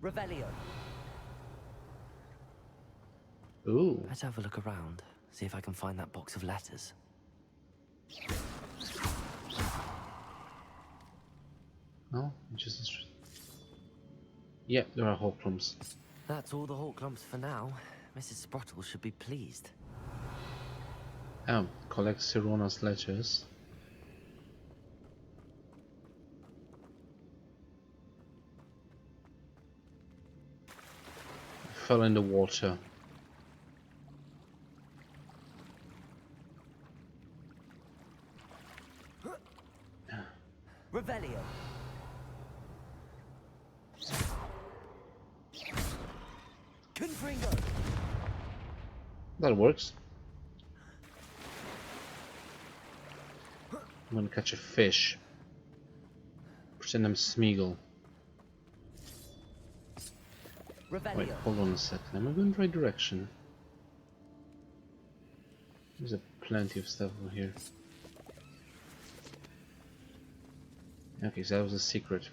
Revelio. Ooh. Let's have a look around, see if I can find that box of letters. No, just. Yeah, there are Horcruxes. That's all the Horcrux for now. Mrs. Sprottle should be pleased. Oh, collect Sirona's letters. Fell in the water. Revelio. Confringo. That works. I'm gonna catch a fish. Pretend I'm Smeagol. Revelio. Wait, hold on a second. Am I going the right direction? There's plenty of stuff over here. Okay, so that was a secret.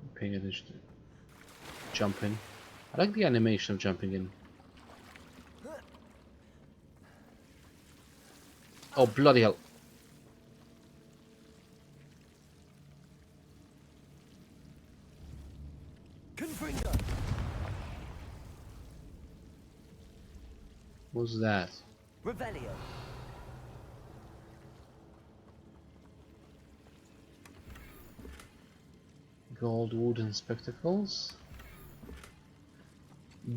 I'm paying attention to jumping. I like the animation of jumping in. Oh, bloody hell. Confringo. What's that? Revelio. Gold wooden spectacles.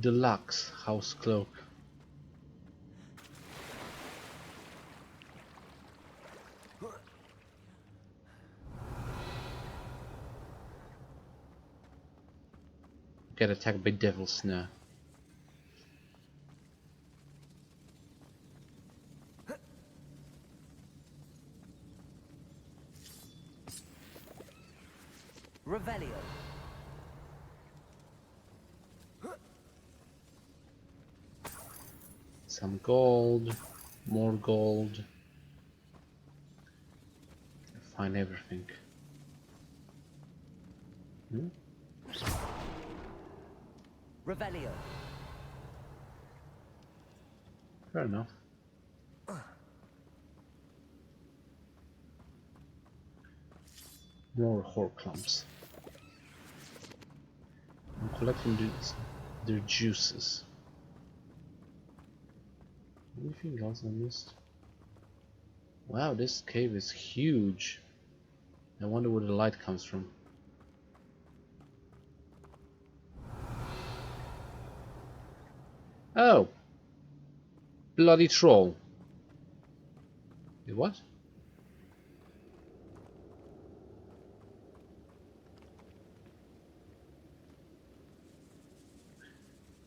Deluxe house cloak. Get attacked by devil snare. Revelio. Some gold, more gold. Find everything. Revelio. Fair enough. More Horcruxes. I'm collecting their juices. Anything else I missed? Wow, this cave is huge. I wonder where the light comes from. Oh! Bloody troll. Wait, what?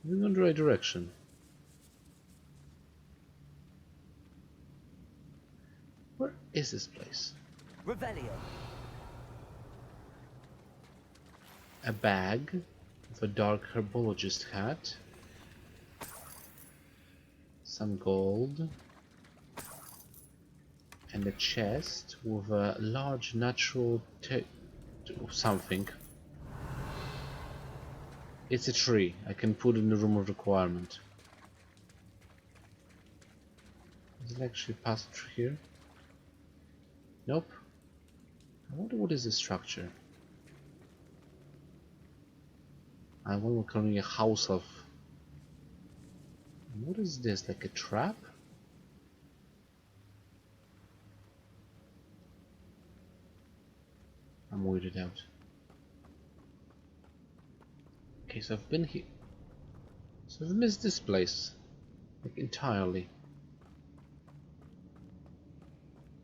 Moving in the right direction. Where is this place? Revelio. A bag with a dark herbologist hat. Some gold. And a chest with a large natural something. It's a tree. I can put in the room of requirement. Does it actually pass through here? Nope. I wonder what is the structure. I wonder we're calling a house of. What is this? Like a trap? I'm weirded out. Okay, so I've been here. So I've missed this place. Like entirely.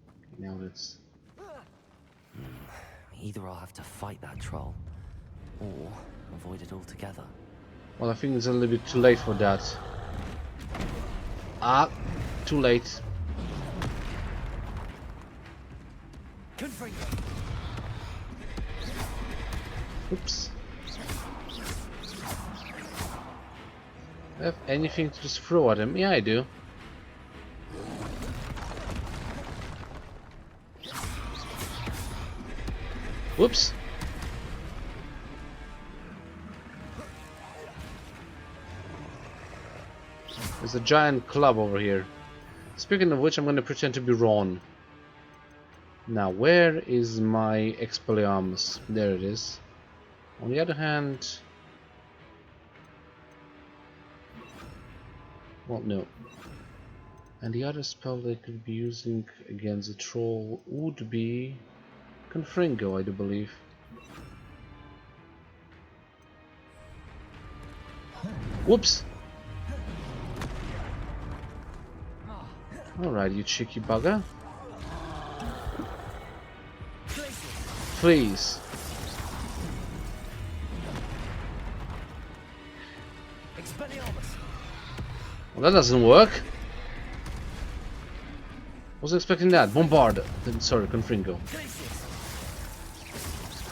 Okay, now let's. Either I'll have to fight that troll, or avoid it altogether. Well, I think it's a little bit too late for that. Ah, too late. Confringo. Oops. I have anything to just throw at him? Yeah, I do. Whoops. There's a giant club over here. Speaking of which, I'm going to pretend to be Ron. Now, where is my Expelliarmus? There it is. On the other hand... well, no. And the other spell they could be using against a troll would be... Confringo, I do believe. Whoops! Alright, you cheeky bugger. Please. Well, that doesn't work. Wasn't expecting that. Bombard. Sorry, Confringo.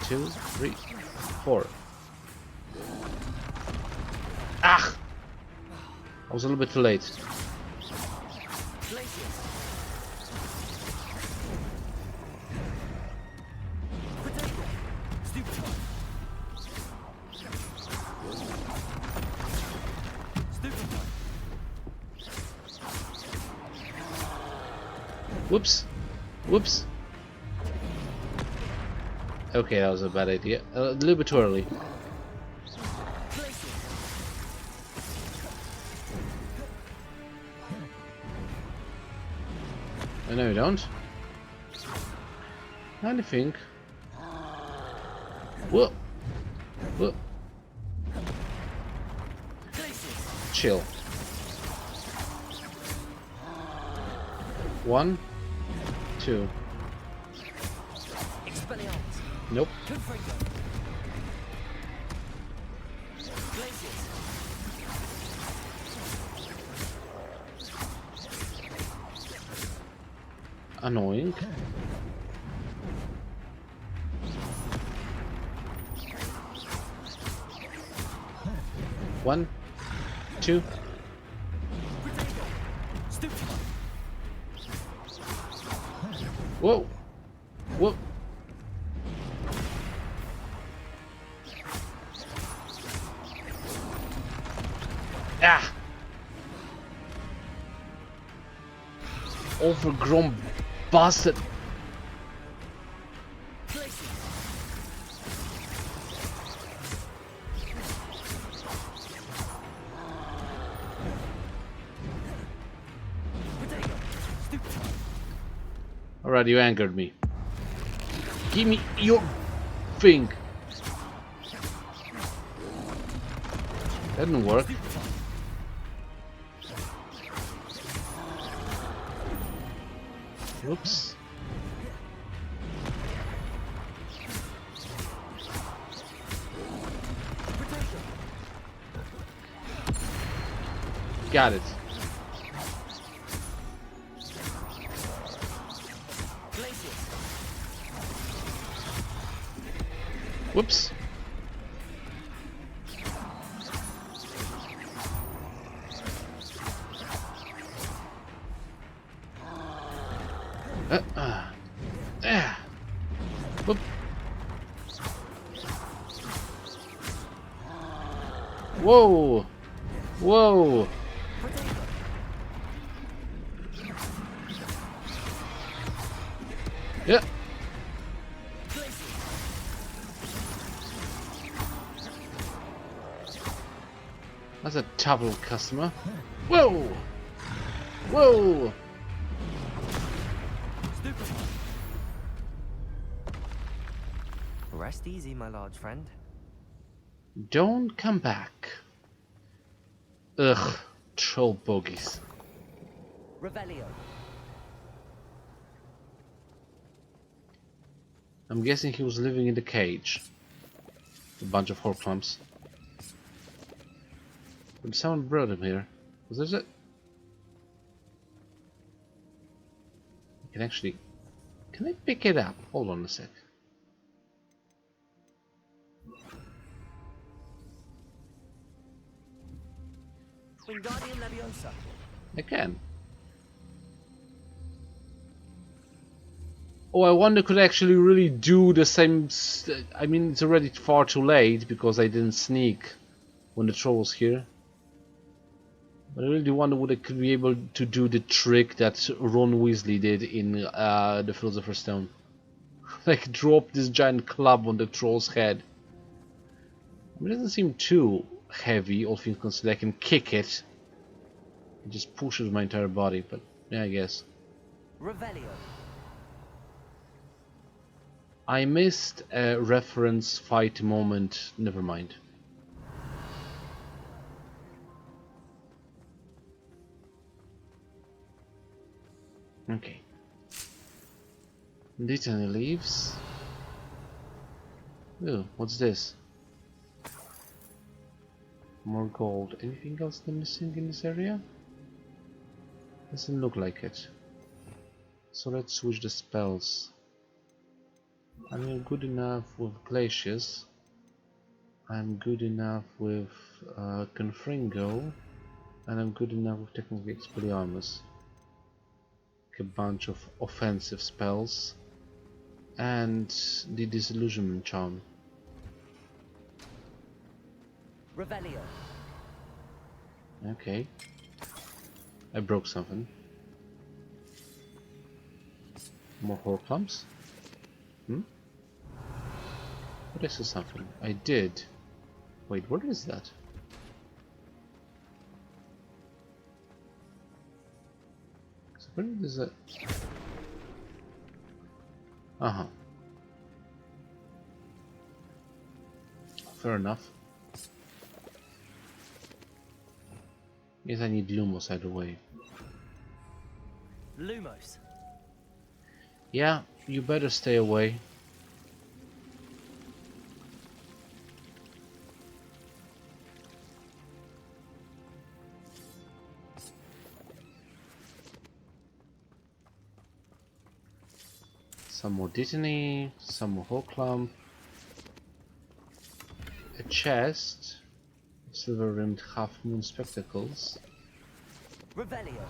2, 3, 4. Ah! I was a little bit too late. Whoops. Whoops. Okay, that was a bad idea. A little bit too early. I know you don't. Anything. Whoa. Whoa. Chill. 1, 2. Nope. Annoying. One, 2. Whoa! Whoa! Ah! Overgrown bastard! Alright, you angered me. Give me your thing. That didn't work. Oops. Got it. Whoops. Whoop. Whoa. Whoa. Yeah. That's a tough little customer. Whoa! Whoa! Rest easy, my large friend. Don't come back. Ugh, troll bogies. Revelio. I'm guessing he was living in the cage. A bunch of horcrux. But someone brought him here. Was this it? I can actually... Can I pick it up? Hold on a sec. Wingardium Leviosa. I can. Oh, I wonder could I actually really do the same... I mean, it's already far too late because I didn't sneak when the troll was here. But I really wonder would I could be able to do the trick that Ron Weasley did in the Philosopher's Stone. Like drop this giant club on the troll's head. I mean, it doesn't seem too heavy, all things considered. I can kick it. It just pushes my entire body, but yeah, I guess. Revelio. I missed a reference fight moment. Never mind. Okay. Dittany leaves. Ooh, what's this? More gold. Anything else missing in this area? Doesn't look like it. So let's switch the spells. I'm good enough with Glacius. I'm good enough with Confringo. And I'm good enough with technically Expelliarmus. A bunch of offensive spells. And the Disillusionment Charm. Revelio. Okay. I broke something. More Horcrux? Hmm? But I saw something. I did. Wait, what is that? So where is it? Uh-huh. Fair enough. Yes, I need Lumos either way. Lumos. Yeah, you better stay away. Some more Dittany, some more Horcrux. A chest. Silver-rimmed half-moon spectacles. Revelio.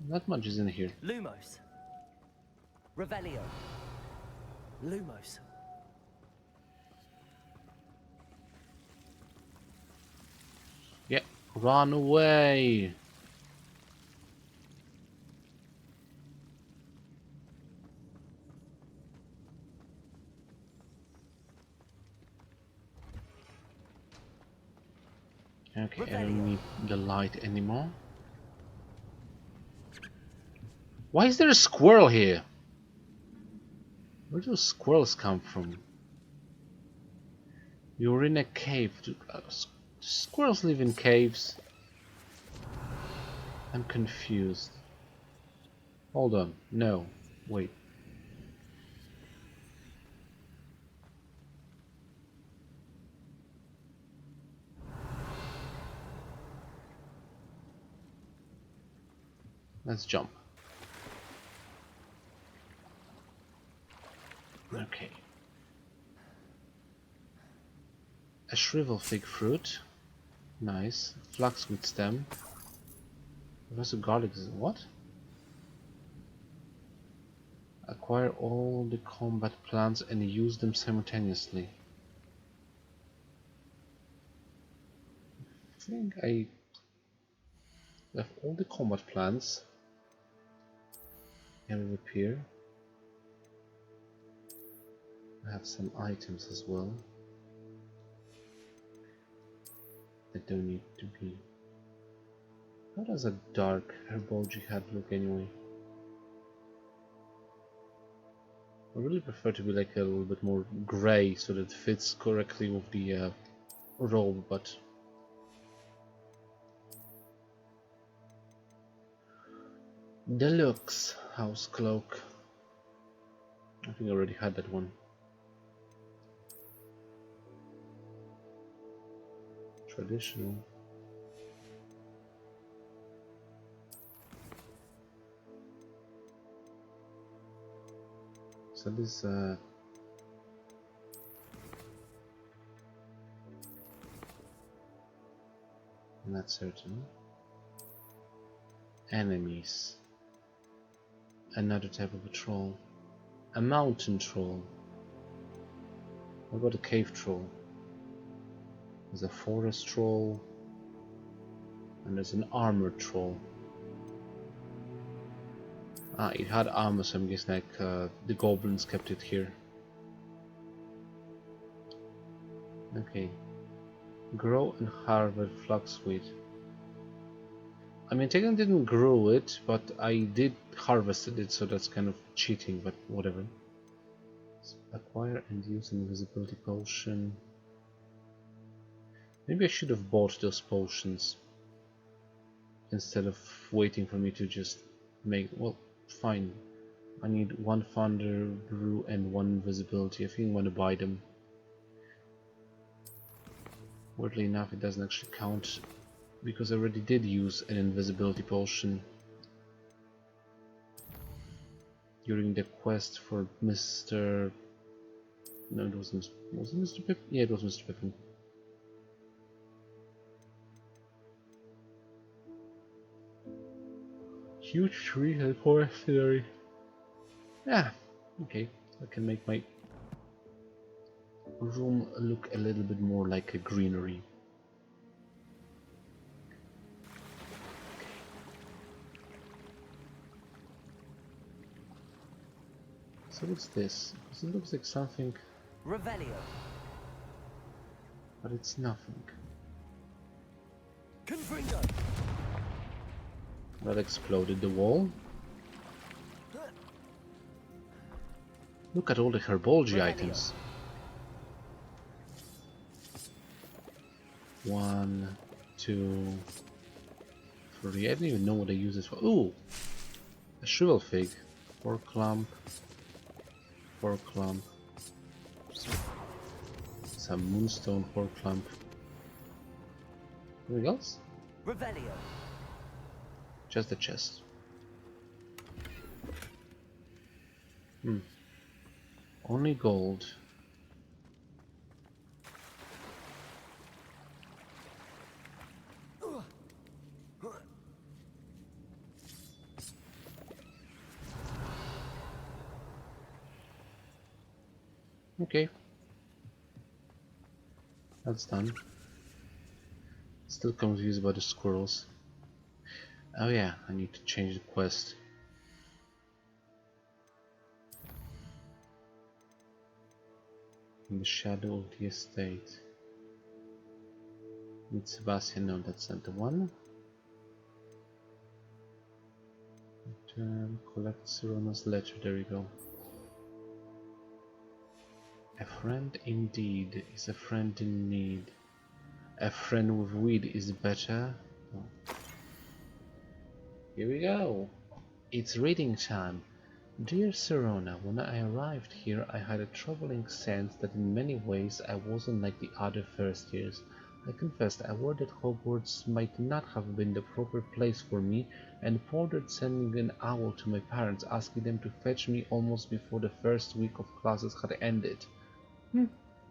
Not much is in here. Lumos. Revelio. Lumos. Yeah, run away! Okay, I don't need the light anymore. Why is there a squirrel here? Where do squirrels come from? You're in a cave. Squirrels live in caves. I'm confused. Hold on. No. Wait. Let's jump. Okay. A shrivel fig fruit. Nice. Flaxwood stem. Professor Garlic is what? Acquire all the combat plants and use them simultaneously. I think I have all the combat plants. Can it appear? I have some items as well that don't need to be. How does a dark herbology hat look anyway? I really prefer to be like a little bit more grey so that it fits correctly with the robe, but Deluxe house cloak. I think I already had that one. Traditional. So this not certain. Enemies. Another type of a troll. A mountain troll. What about a cave troll? There's a forest troll. And there's an armored troll. Ah, it had armor, so I'm guessing like the goblins kept it here. Okay. Grow and harvest flaxweed. I mean, technically didn't grow it, but I did harvested it, so that's kind of cheating, but whatever. Acquire and use an invisibility potion. Maybe I should have bought those potions instead of waiting for me to just make. Well, fine. I need one thunder brew and one invisibility. I think I'm gonna buy them. Weirdly enough, it doesn't actually count because I already did use an invisibility potion during the quest for Mr. No, it wasn't. Was it Mr. Pippin? Yeah, it was Mr. Pippin. Huge tree and forest scenery. Yeah, okay. I can make my room look a little bit more like a greenery. So what's this? Because it looks like something, Revelio. but it's nothing. Confringo. That exploded the wall. Look at all the herbology items. 1, 2, 3. I don't even know what I use this for. Ooh! A shrivel fig. 4 clump. 4 clump. Some moonstone 4 clump. Anything else? Revelio. Just the chest. Only gold. Okay. That's done. Still confused about the squirrels. Oh yeah, I need to change the quest. In the shadow of the estate. Meet Sebastian, no, that's not the one. Return, collect Sirona's letter, there we go. A friend indeed is a friend in need. A friend with weed is better. Oh. Here we go. It's reading time. Dear Sirona, when I arrived here I had a troubling sense that in many ways I wasn't like the other first years. I confessed I worried that Hogwarts might not have been the proper place for me and pondered sending an owl to my parents asking them to fetch me almost before the first week of classes had ended.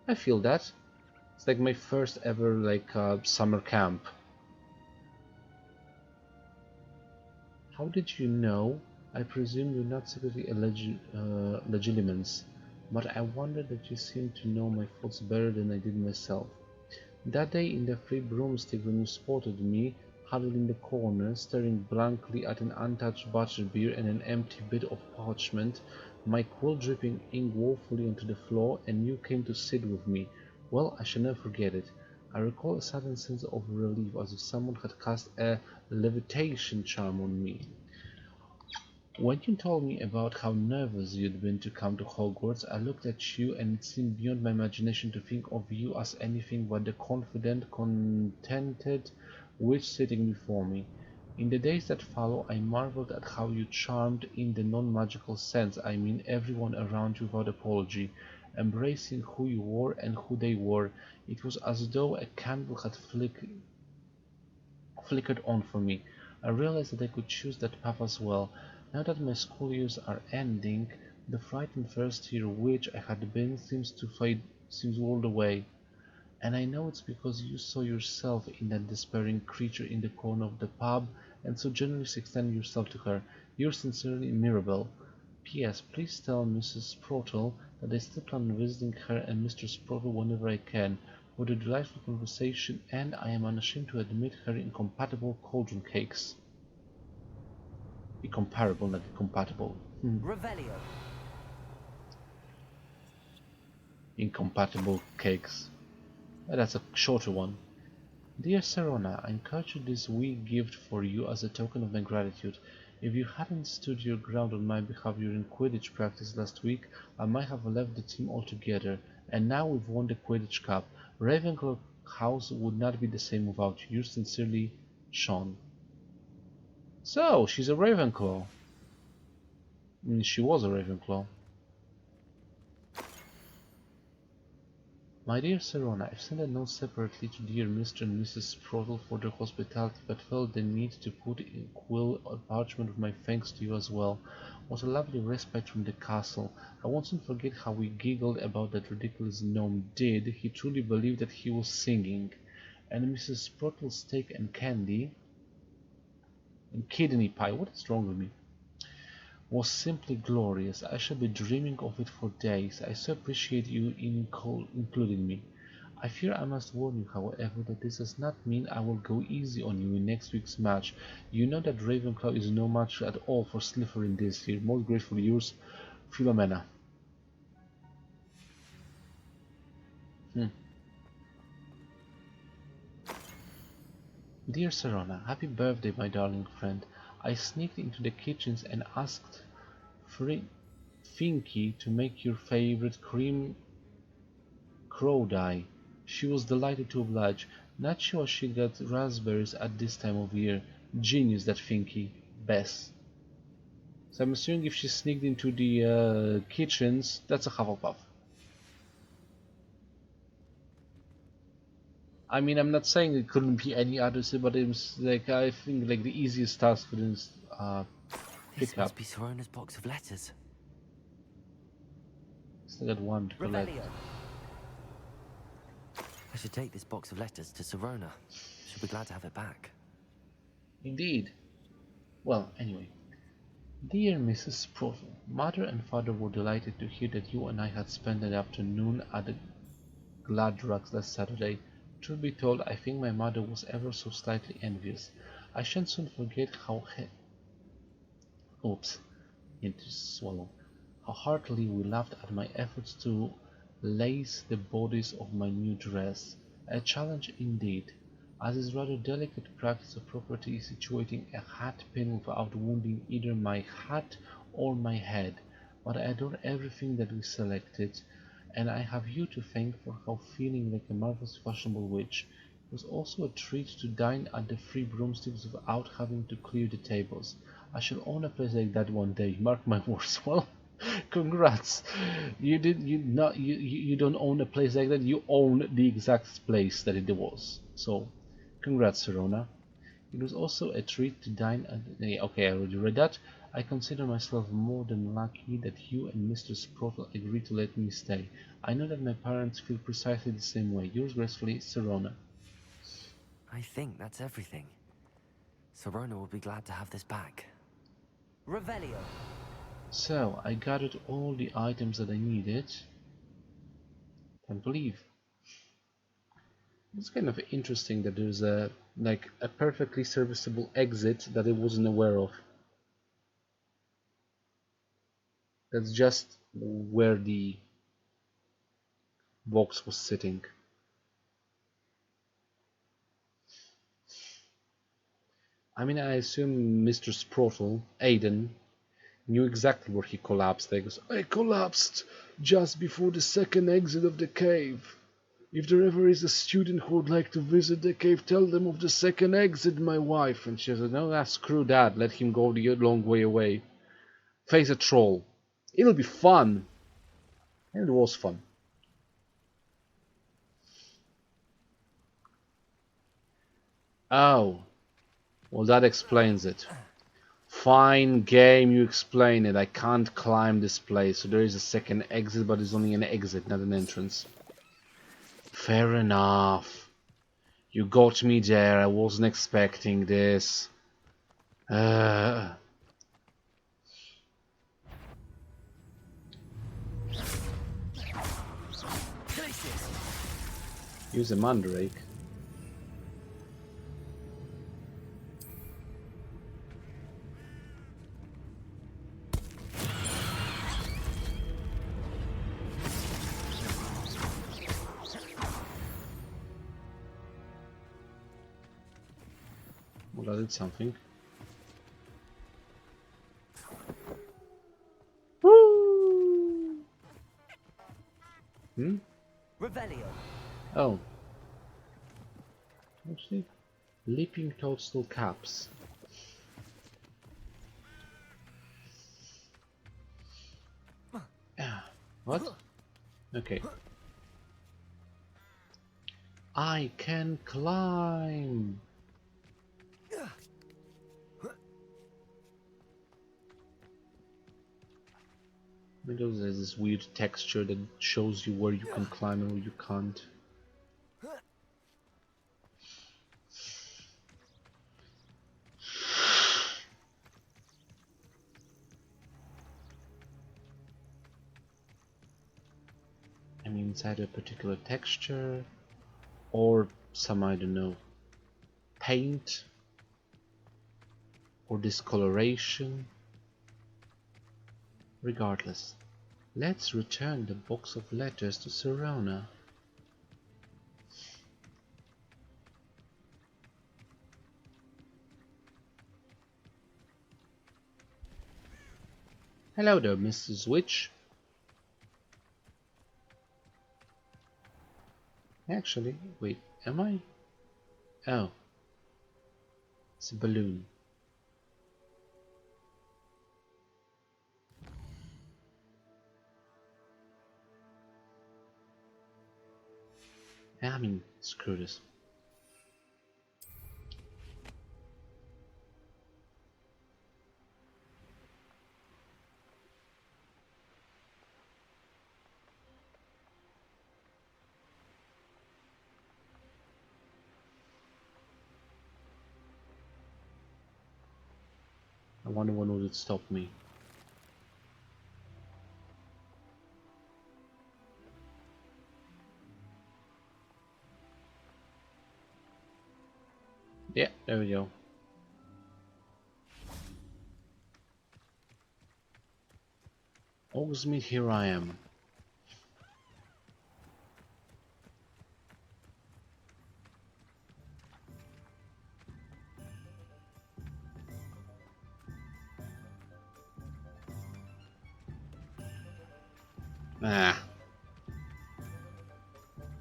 I feel that. It's like my first ever summer camp. How did you know? I presume you're not secretly a legilimens, but I wonder that you seem to know my thoughts better than I did myself. That day in the free broomstick when you spotted me, huddled in the corner, staring blankly at an untouched butterbeer and an empty bit of parchment, my quill dripping ink woefully onto the floor, and you came to sit with me. Well, I shall never forget it. I recall a sudden sense of relief, as if someone had cast a levitation charm on me. When you told me about how nervous you'd been to come to Hogwarts, I looked at you and it seemed beyond my imagination to think of you as anything but the confident, contented witch sitting before me. In the days that follow, I marveled at how you charmed in the non-magical sense, I mean everyone around you without apology, embracing who you were and who they were. It was as though a candle had flickered on for me. I realized that I could choose that path as well. Now that my school years are ending, the frightened first-year witch I had been seems rolled away. And I know it's because you saw yourself in that despairing creature in the corner of the pub and so generously extended yourself to her. Yours sincerely, Mirabel. P.S. Please tell Mrs. Sprottle that I still plan on visiting her and Mr. Sprottle whenever I can. What a delightful conversation, and I am unashamed to admit her incompatible cauldron cakes. Incomparable, not incompatible. Revelio. Incompatible cakes. That's a shorter one. Dear Sirona, I encourage this wee gift for you as a token of my gratitude. If you hadn't stood your ground on my behalf during Quidditch practice last week, I might have left the team altogether. And now we've won the Quidditch Cup. Ravenclaw House would not be the same without you. Yours sincerely, Sean. So, she's a Ravenclaw. I mean, she was a Ravenclaw. My dear Sirona, I've sent a note separately to dear Mr. and Mrs. Sprottle for their hospitality, but felt the need to put in quill or parchment with my thanks to you as well. What a lovely respite from the castle. I won't soon forget how we giggled about that ridiculous gnome Did. He truly believed that he was singing. And Mrs. Sprottle's steak and candy and kidney pie, what is wrong with me? Was simply glorious. I shall be dreaming of it for days. I so appreciate you including me. I fear I must warn you, however, that this does not mean I will go easy on you in next week's match. You know that Ravenclaw is no match at all for Slytherin this year. Most gratefully yours, Philomena. Dear Sirona, happy birthday, my darling friend. I sneaked into the kitchens and asked Finky to make your favorite cream crowdie. She was delighted to oblige. Not sure she got raspberries at this time of year. Genius, that Finky. Bess. So I'm assuming if she sneaked into the kitchens, that's a Hufflepuff. I mean, I'm not saying it couldn't be any other, but it's like I think like the easiest task for this This must be Sirona's box of letters. Still got one to collect. Revelio. I should take this box of letters to Sirona. She'll be glad to have it back. Indeed. Well, anyway. Dear Mrs. Sprottle, Mother and Father were delighted to hear that you and I had spent an afternoon at the Gladrags last Saturday. Truth be told, I think my mother was ever so slightly envious. I shan't soon forget how how heartily we laughed at my efforts to lace the bodice of my new dress. A challenge indeed, as is rather delicate practice of properly situating a hat pin without wounding either my hat or my head. But I adore everything that we selected, and I have you to thank for how feeling like a marvelous fashionable witch. It was also a treat to dine at the Free Broomsticks without having to clear the tables. I shall own a place like that one day, mark my words. Well, congrats. You don't own a place like that, you own the exact place that it was. So congrats, Sirona. It was also a treat to dine at okay, I already read that. I consider myself more than lucky that you and Mr. Sprottle agreed to let me stay. I know that my parents feel precisely the same way. Yours gracefully, Sirona. I think that's everything. Sirona will be glad to have this back. Revelio. So, I gathered all the items that I needed. Can't believe. It's kind of interesting that there's a perfectly serviceable exit that I wasn't aware of. That's just where the box was sitting. I mean, I assume Mr. Sprottle, Aridan, knew exactly where he collapsed. He goes, I collapsed just before the second exit of the cave. If there ever is a student who would like to visit the cave, tell them of the second exit, my wife. And she said, no, screw that. Let him go the long way away. Face a troll. It'll be fun. And it was fun. Oh. Well, that explains it. Fine game, you explain it. I can't climb this place, so there is a second exit, but it's only an exit, not an entrance. Fair enough. You got me there. I wasn't expecting this. Use a mandrake. Well, that did something. Woo! Hmm? Revelio. Oh. Actually, leaping toadstool caps. Ah, what? Okay. I can climb! Windows has this weird texture that shows you where you can climb and where you can't. I mean, inside a particular texture or some, I don't know, paint or discoloration. Regardless, let's return the box of letters to Sirona. Hello there, Mrs. Witch. Actually, wait, am I? Oh, it's a balloon. I mean, screw this. I wonder when would it stop me. Yeah, there we go. Hogsmeade, here I am. Ah.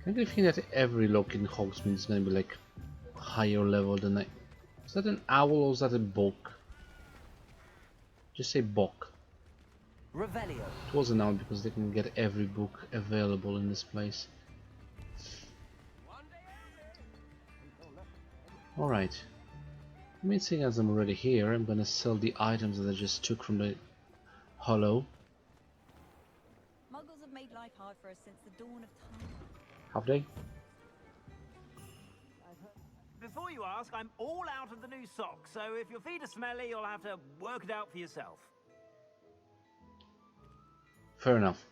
Can't you think that every lock in Hogsmeade is gonna be like higher level than I... Is that an owl or is that a book? Just say book. Revelio. It was an owl because they can get every book available in this place. Alright. I mean, seeing as I'm already here, I'm gonna sell the items that I just took from the hollow. Muggles have made life hard for us since the dawn of time. Have they? Before you ask, I'm all out of the new socks, so if your feet are smelly, you'll have to work it out for yourself. Fair enough.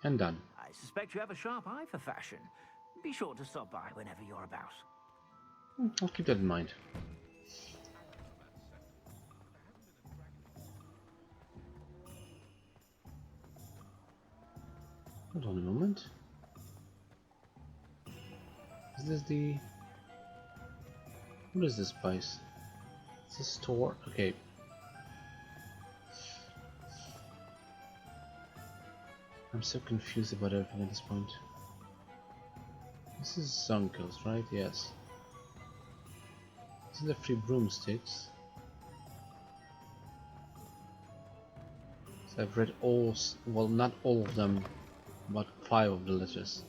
And done. I suspect you have a sharp eye for fashion. Be sure to stop by whenever you're about. I'll keep that in mind. Hold on a moment. Is this the... What is this place? It's a store? Okay. I'm so confused about everything at this point. This is Zonko's, right? Yes. These are the 3 broomsticks. So I've read all, well, not all of them, but 5 of the letters.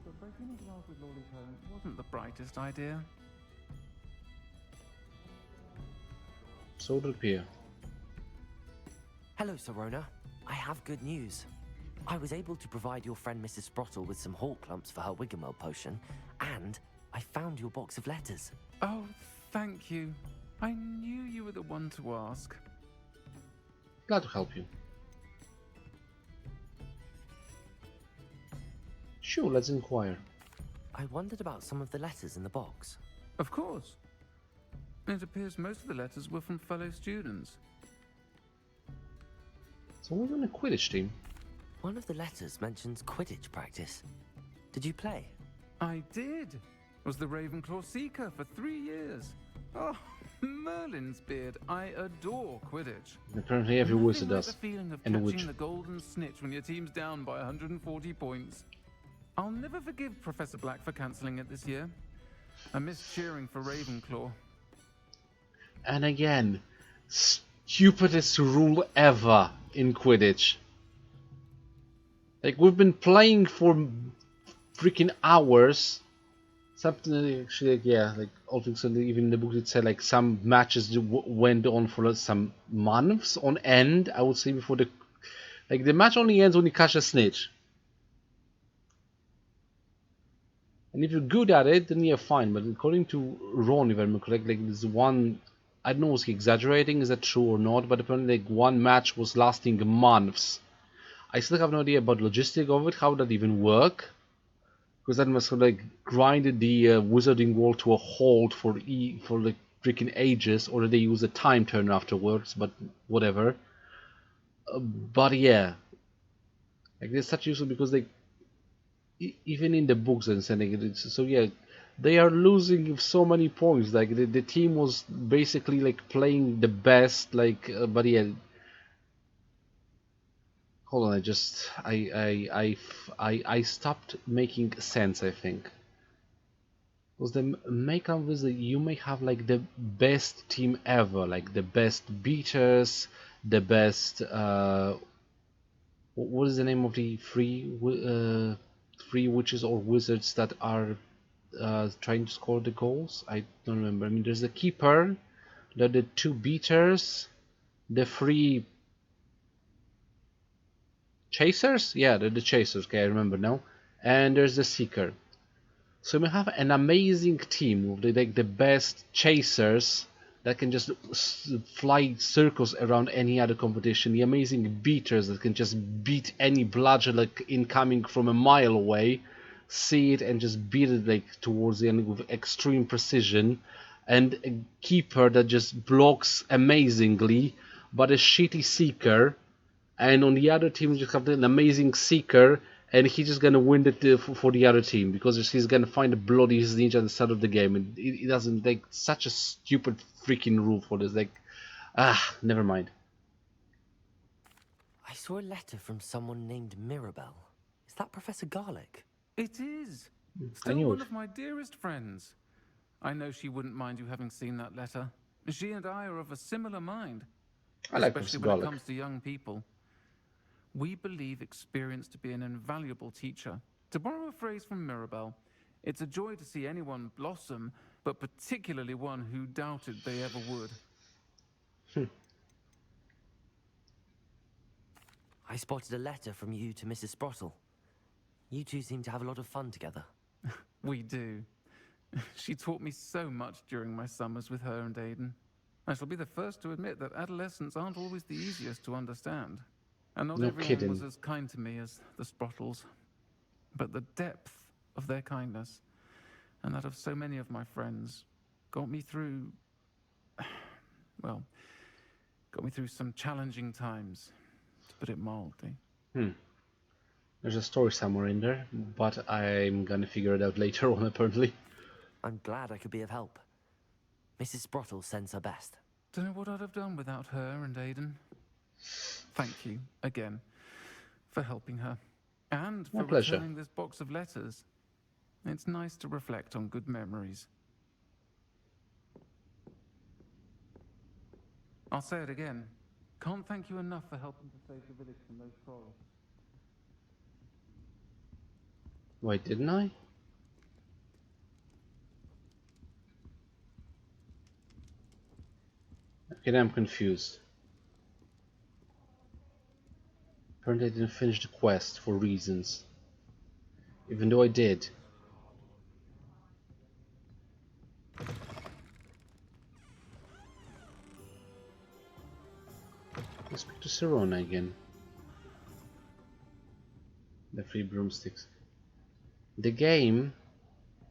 But breaking into love with Lolly Cohen wasn't the brightest idea. So it would appear. Hello, Sirona. I have good news. I was able to provide your friend Mrs. Sprottle with some hawk clumps for her Wiggenweld potion, and I found your box of letters. Oh, thank you. I knew you were the one to ask. Glad to help you. Sure, let's inquire. I wondered about some of the letters in the box. Of course. It appears most of the letters were from fellow students. So we're on a Quidditch team. One of the letters mentions Quidditch practice. Did you play? I did. Was the Ravenclaw Seeker for 3 years. Oh, Merlin's beard. I adore Quidditch. Apparently every Nothing wizard like does. the feeling of And a catching witch. the golden snitch when your team's down by 140 points. I'll never forgive Professor Black for cancelling it this year. I miss cheering for Ravenclaw. And again, stupidest rule ever in Quidditch. Like, we've been playing for freaking hours. Something actually, like, yeah, like all things, even in the book it said like some matches went on for some months on end. I would say before the match only ends when you catch a snitch. And if you're good at it, then you're fine. But according to Ron, if I'm correct, like this one, I don't know, was he exaggerating? Is that true or not? But apparently, like one match was lasting months. I still have no idea about logistic of it. How would that even work? Because that must have like grinded the wizarding world to a halt for like freaking ages, or they use a time turner afterwards. But whatever. But yeah, like they're such useful because they even in the books and sending it. So yeah, they are losing so many points. Like the team was basically like playing the best. Like but yeah. Hold on, I stopped making sense, I think. Because the Makeup Wizard, you may have like the best team ever, like the best beaters, the best what is the name of the three witches or wizards that are trying to score the goals? I don't remember. I mean, there's the keeper, there are the two beaters, the three chasers? Yeah, they're the chasers, okay, I remember now. And there's the seeker. So we have an amazing team with the best chasers that can just fly circles around any other competition. The amazing beaters that can just beat any bludger like incoming from a mile away, see it and just beat it like towards the end with extreme precision. And a keeper that just blocks amazingly, but a shitty seeker. And on the other team, you just have an amazing seeker, and he's just gonna win it for the other team because he's gonna find a bloody ninja at the start of the game, and it doesn't like such a stupid freaking rule for this. Like, never mind. I saw a letter from someone named Mirabelle. Is that Professor Garlick? It is. I Still knew one it. of my dearest friends. I know she wouldn't mind you having seen that letter. She and I are of a similar mind. I like Especially Professor when it Garlick. comes to young people. We believe experience to be an invaluable teacher. To borrow a phrase from Mirabelle, it's a joy to see anyone blossom, but particularly one who doubted they ever would. I spotted a letter from you to Mrs. Sprottle. You two seem to have a lot of fun together. We do. She taught me so much during my summers with her and Aidan. I shall be the first to admit that adolescents aren't always the easiest to understand. And not No everyone kidding. was as kind to me as the Sprottles. But the depth of their kindness, and that of so many of my friends, got me through, well, got me through some challenging times, to put it mildly. There's a story somewhere in there, but I'm gonna figure it out later on, apparently. I'm glad I could be of help. Mrs. Sprottle sends her best. Don't know what I'd have done without her and Aidan. Thank you, again, for helping her. And My for pleasure. returning this box of letters. It's nice to reflect on good memories. I'll say it again. Can't thank you enough for helping to save the village from those trolls. Wait, didn't I? Okay, now I'm confused. Apparently I didn't finish the quest for reasons. Even though I did. Let's speak to Sirona again. The 3 broomsticks. The game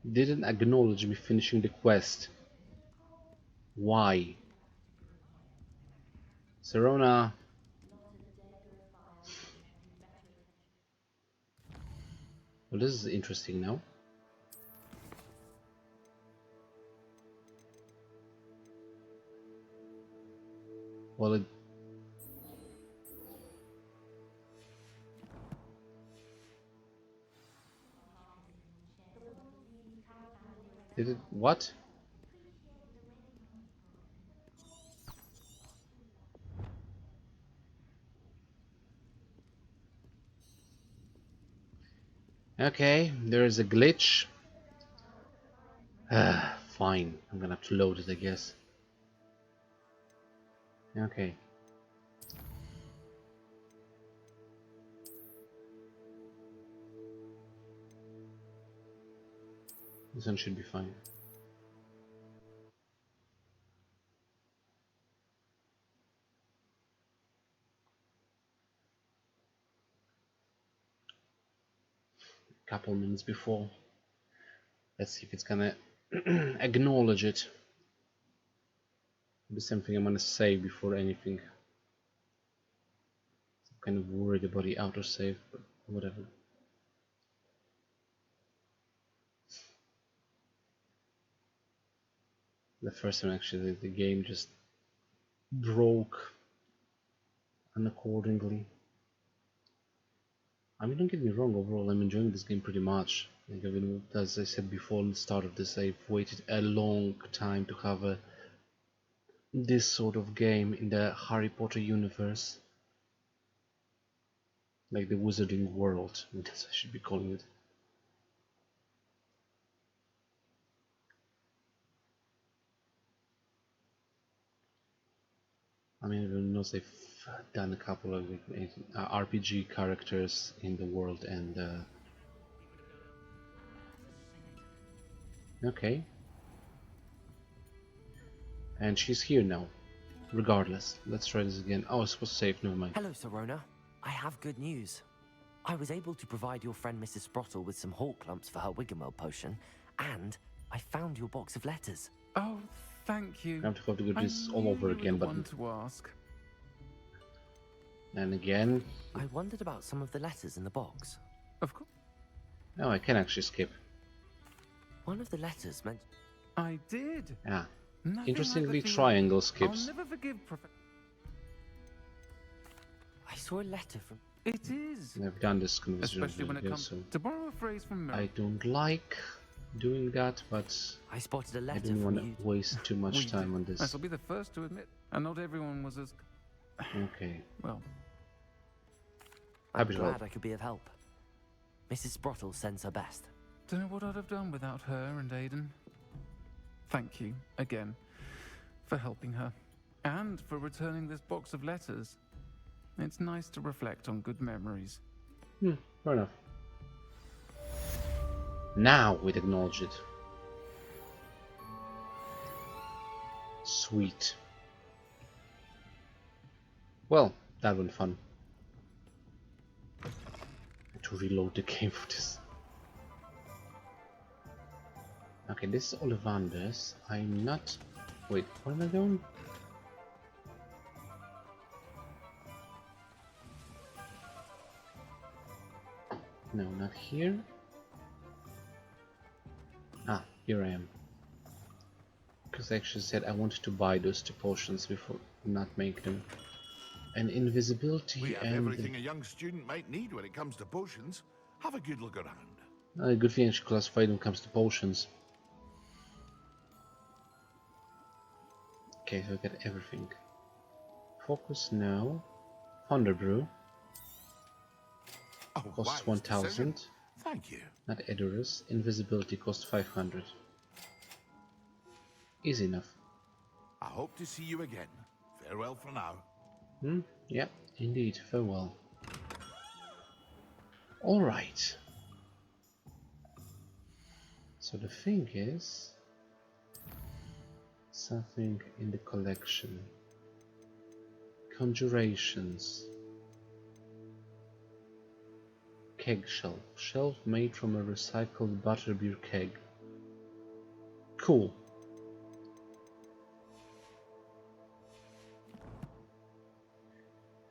didn't acknowledge me finishing the quest. Why? Sirona. Well, this is interesting now. Well, it... Did it... What? Okay, there is a glitch. Fine, I'm gonna have to load it, I guess. Okay. This one should be fine. Couple minutes before. Let's see if it's gonna acknowledge it. Be something I'm gonna say before anything. I'm kind of worried about the autosave, but whatever. The first time actually the game just broke unaccordingly. I mean, don't get me wrong, overall I'm enjoying this game pretty much. Like, even as I said before at the start of this, I've waited a long time to have this sort of game in the Harry Potter universe. Like the Wizarding World, that's what I should be calling it. I mean, everyone knows they've done a couple of RPG characters in the world, and okay. And she's here now. Regardless, let's try this again. Oh, I was supposed to save, never mind. Hello, Sirona. I have good news. I was able to provide your friend Mrs. Sprottle with some hawk lumps for her Wiggenweld potion, and I found your box of letters. Oh, thank you. I have to do this all over again, but... To ask. And again... I wondered about some of the letters in the box. Of course. No, I can actually skip. One of the letters meant... I did. Yeah. Nothing Interestingly, like the triangle I'll skips. never forgive I saw a letter from... It is. I've done this conversation Especially when it here, comes so to borrow a phrase from Mary. I don't like doing that, but I spotted a I letter didn't from want you. to waste too much time on I this. shall be the first to admit, and not everyone was as Okay. well. I'm Happy to help. glad I could be of help. Mrs. Sprottle sends her best. Don't know what I'd have done without her and Aidan. Thank you again for helping her and for returning this box of letters. It's nice to reflect on good memories. Fair enough. Now we'd acknowledge it. Sweet. Well, that went fun. I had to reload the game for this. Okay, this is Ollivander's. I'm not... Wait, what am I doing? No, not here. Ah, here I am. Because I actually said I wanted to buy those 2 potions before not make them. And invisibility We have and... everything a young student might need when it comes to potions. Have a good look around. A good thing I should classify when it comes to potions. Okay, so I got everything. Focus now. Thunder Brew. Oh, Costs wise decision. 1000. Thank you. Not Edorus. Invisibility costs 500. Easy enough. I hope to see you again. Farewell for now. Yeah, indeed. Farewell. Alright. So the thing is something in the collection. Conjurations. Keg shelf. Shelf made from a recycled butterbeer keg. Cool.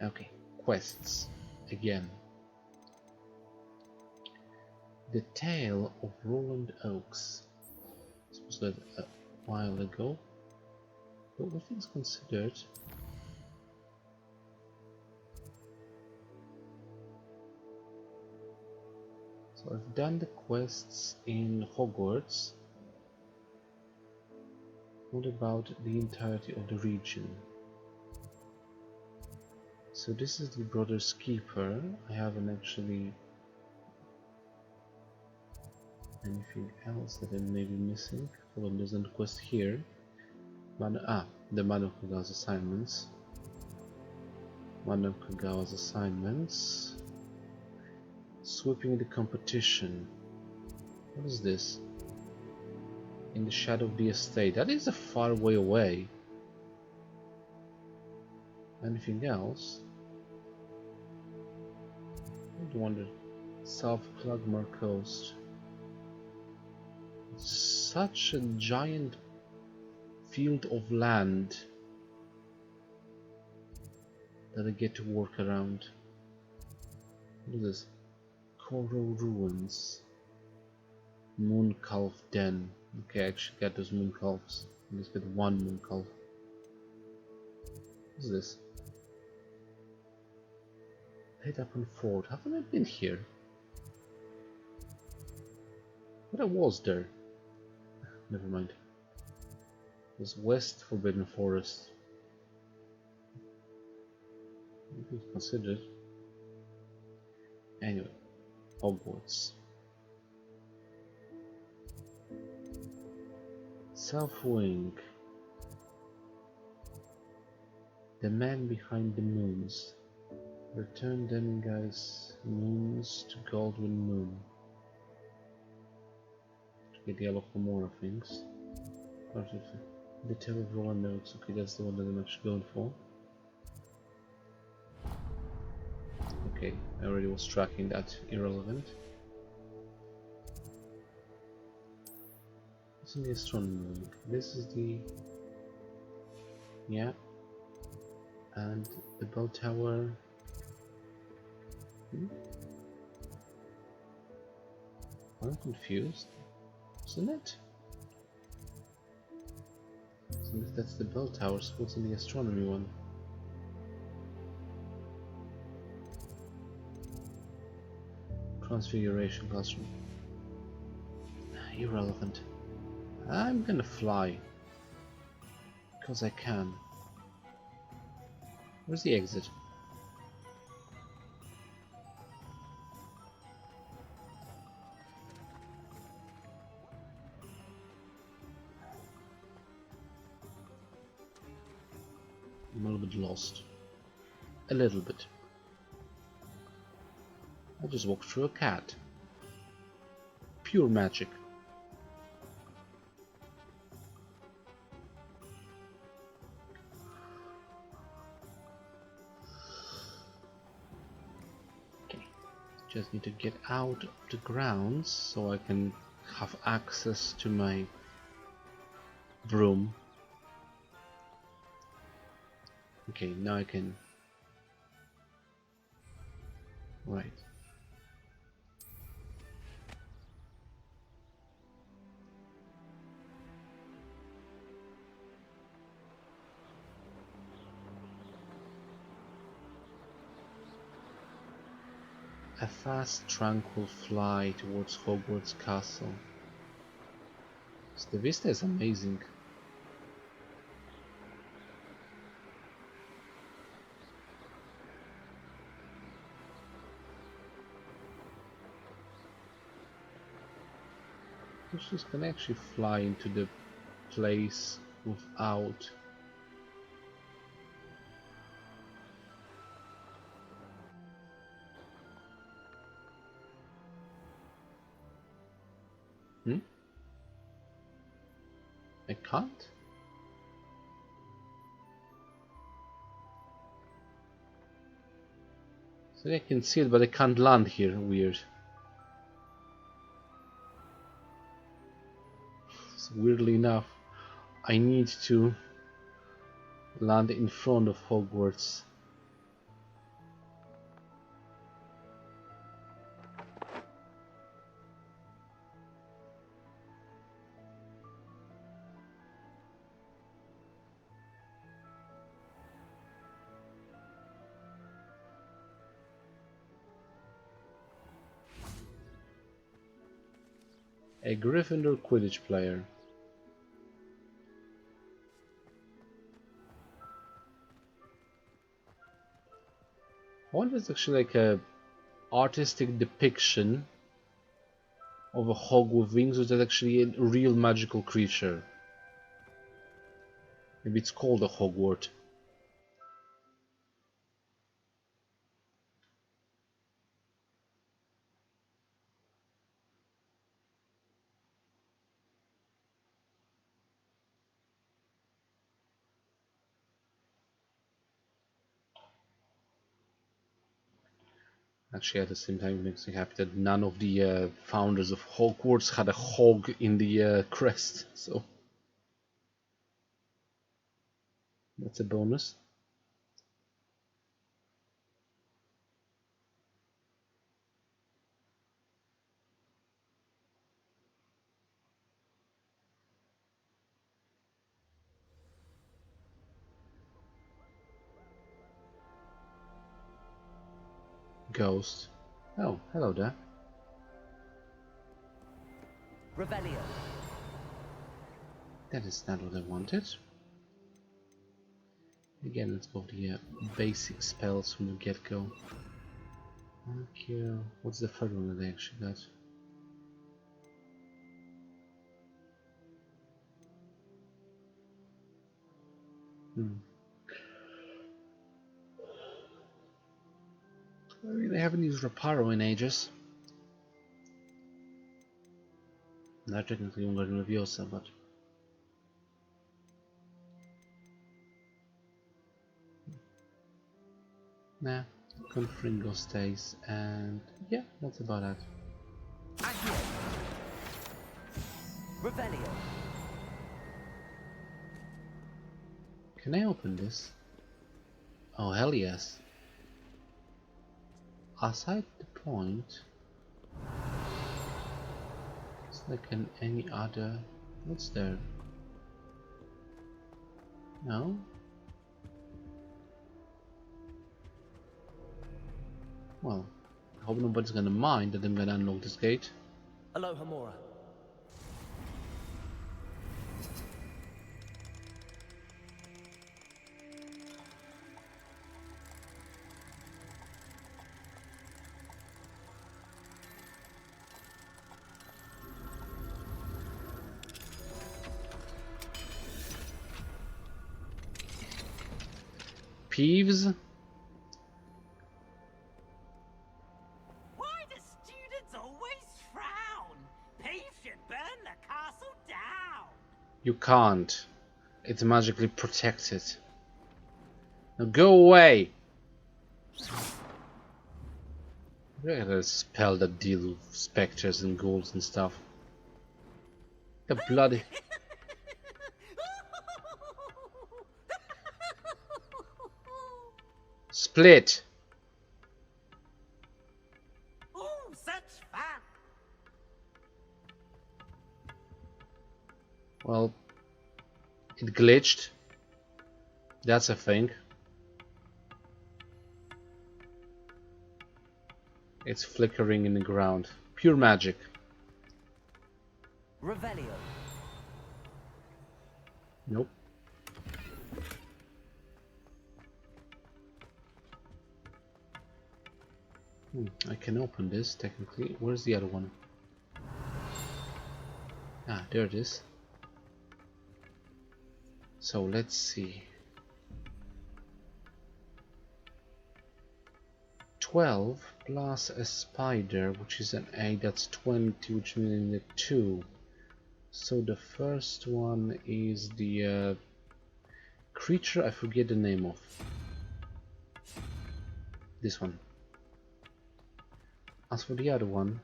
Okay, quests. Again. The Tale of Roland Oaks. This was that a while ago. But all things considered, so I've done the quests in Hogwarts. What about the entirety of the region? So this is the Brother's Keeper. I haven't actually anything else that I may be missing. Hold on, there's a quest here. The Madame Kagawa's assignments. Madame Kagawa's assignments. Sweeping the competition. What is this? In the shadow of the estate. That is a far way away. Anything else? I wonder. South Plugmore Coast. Such a giant field of land that I get to work around. What is this? Coral Ruins. Mooncalf Den. Okay, I actually get those mooncalves. Let's get one mooncalf. What is this? Head up on Fort. Haven't I been here? But I was there. Never mind. It was West Forbidden Forest. Maybe considered. Anyway, Hogwarts. South Wing. The man behind the moons. Return them guys moons to Goldwyn Moon. To get yellow for more things. The Tale of Roland Notes. Okay, that's the one that I'm actually going for. Okay, I already was tracking that. Irrelevant. What's in the astronomy? This is the... yeah. And the bell tower... I'm confused. Isn't it? So if that's the bell tower, so what's in the astronomy one? Transfiguration classroom. Irrelevant. I'm gonna fly. Because I can. Where's the exit? I'm a little bit lost. A little bit. I just walked through a cat. Pure magic. Okay. Just need to get out of the grounds so I can have access to my broom. Okay, now I can... right. A fast, tranquil fly towards Hogwarts Castle. So the vista is amazing. This can actually fly into the place without Hmm? I can't? So I can see it, but I can't land here. Weird. So weirdly enough, I need to land in front of Hogwarts. A Gryffindor Quidditch player. I wonder if it's actually like a artistic depiction of a hog with wings, or is that actually a real magical creature? Maybe it's called a Hogwart. Actually, at the same time, it makes me happy that none of the founders of Hogwarts had a hog in the crest, so that's a bonus. Ghost. Oh, hello there. Revelio. That is not what I wanted. Again, let's go for the basic spells from the get-go. Okay, what's the third one that I actually got? I really haven't used Reparo in ages. Not technically Wingardium Leviosa, but nah, Confringo stays, and yeah, that's about it. Accio. Revelio. Can I open this? Oh, hell yes. Aside the point, it's like any other. What's there? No? Well, I hope nobody's gonna mind that I'm gonna unlock this gate. Aloha Mora. Peeves? Why do students always frown? Peeves should burn the castle down. You can't. It's magically protected. Now go away! I had a spell that deals with specters and ghouls and stuff. The bloody... Split! Oh, such fun. Well, it glitched. That's a thing. It's flickering in the ground. Pure magic. Revelio. Nope. I can open this technically. Where's the other one? Ah, there it is. So let's see. 12 plus a spider, which is an 8, that's 20, which means I need 2. So the first one is the creature I forget the name of. This one. As for the other one,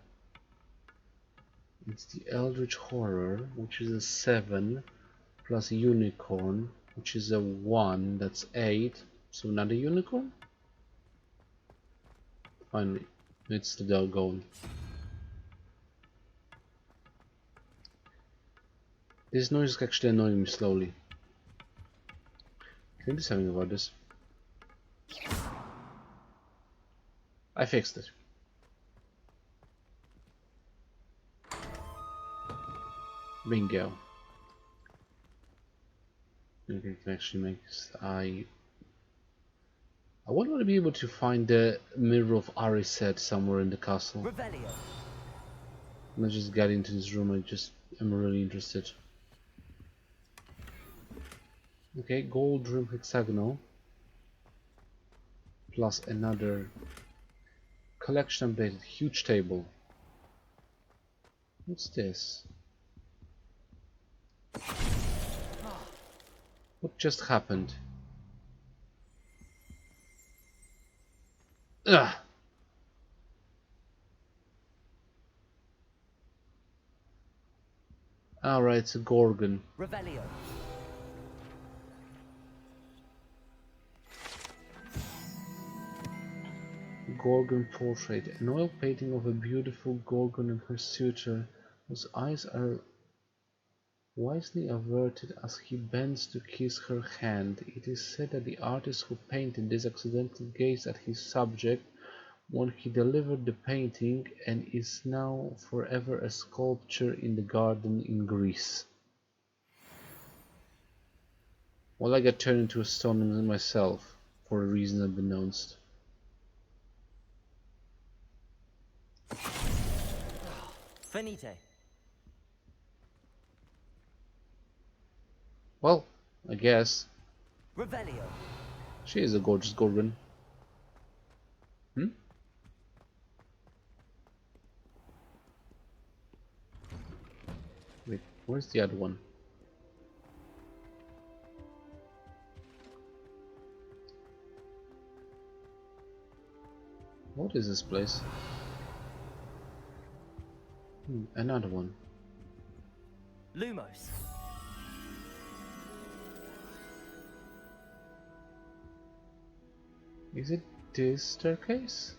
it's the Eldritch Horror, which is a 7, plus Unicorn, which is a 1, that's 8. So another unicorn? Finally, it's the doggone. This noise is actually annoying me slowly. Can you do something about this? I fixed it. Bingo. Okay, it actually makes I want to be able to find the mirror of Aridan somewhere in the castle. Revelio. Let's just get into this room. I'm really interested. Okay, gold room hexagonal plus another collection updated huge table. What's this? What just happened? Ugh! Alright, it's a Gorgon. Revelio. Gorgon portrait. An oil painting of a beautiful Gorgon and her suitor, whose eyes are wisely averted as he bends to kiss her hand. It is said that the artist who painted this accidentally gazed at his subject when he delivered the painting and is now forever a sculpture in the garden in Greece. Well, I got turned into a stone myself, for a reason unbeknownst. Finite. Well, I guess. Revelio. She is a gorgeous Gorgon. Wait, where's the other one? What is this place? Another one. Lumos. Is it this staircase?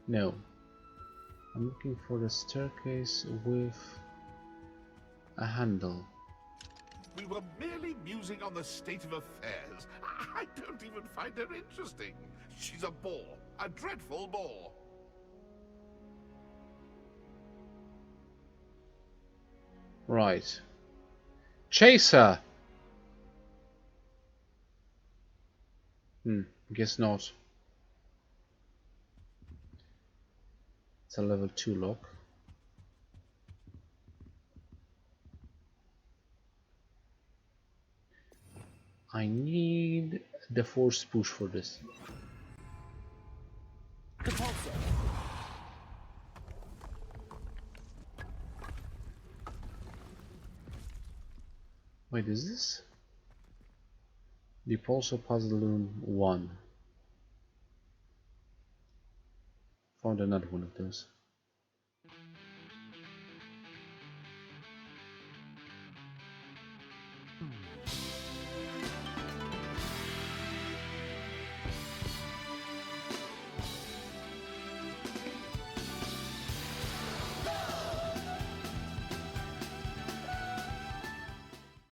No. I'm looking for the staircase with a handle. We were merely musing on the state of affairs. I don't even find her interesting. She's a bore. A dreadful bore. Right. Chase her! Guess not. It's a level 2 lock. I need the force push for this. Compulso. Wait, is this? The Pulsar Puzzle Room 1. Found another one of those.